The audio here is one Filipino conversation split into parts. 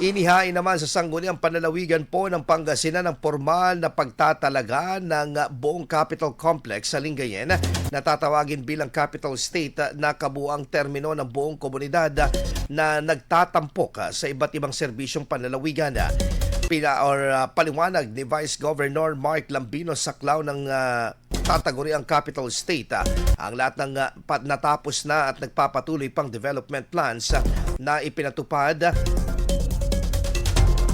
Inihain naman sa sangguniang panlalawigan po ng Pangasinan ang formal na pagtatalaga ng buong Capitol Complex sa Lingayen na tatawagin bilang Capital State na kabuang termino ng buong komunidad na nagtatampok sa iba't ibang serbisyong panlalawigan. Paliwanag ni Vice Governor Mark Lambino Saclao ng tataguri ang Capital State ang lahat ng natapos na at nagpapatuloy pang development plans na ipinatupad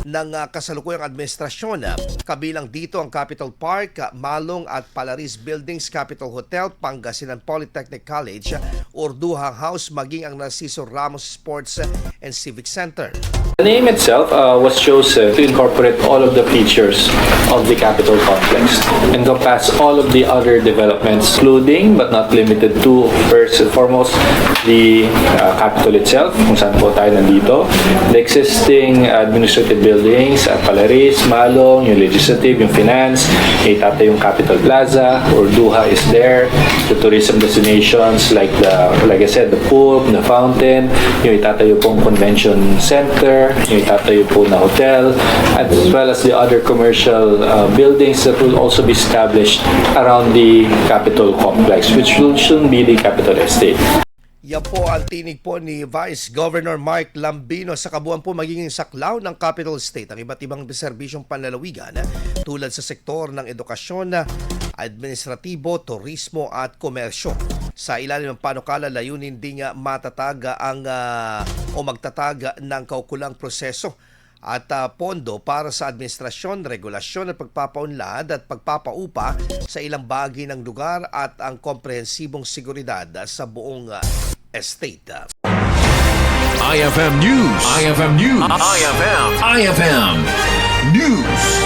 ng kasalukuyang administrasyon. Kabilang dito ang Capital Park, Malong at Palaris Buildings, Capital Hotel, Pangasinan Polytechnic College, Urduha House, maging ang Narciso Ramos Sports and Civic Center. The name itself was chosen to incorporate all of the features of the Capitol Complex, encompass all of the other developments, including but not limited to, first and foremost, the Capitol itself, kung saan po tayo nandito, the existing administrative buildings at Palaris, Malong, yung legislative, yung finance, itatayo yung Capitol Plaza, Urduha is there, the tourism destinations like I said, the pool, the fountain, yung itatayo pong convention center, yung itatayo po na hotel, as well as the other commercial buildings that will also be established around the Capitol Complex, which will soon be the Capitol Estate. Yan po ang tinig po ni Vice Governor Mark Lambino sa kabuuan po magiging saklaw ng Capital State ang iba't ibang serbisyong panlalawigan tulad sa sektor ng edukasyon, administratibo, turismo at komersyo. Sa ilalim ng panukala, layunin ding matatag o magtatag ng kaukulang proseso at pondo para sa administrasyon, regulasyon at pagpapaunlad at pagpapaupa sa ilang bahagi ng lugar at ang komprehensibong seguridad sa buong estate. IFM News. IFM News. IFM News.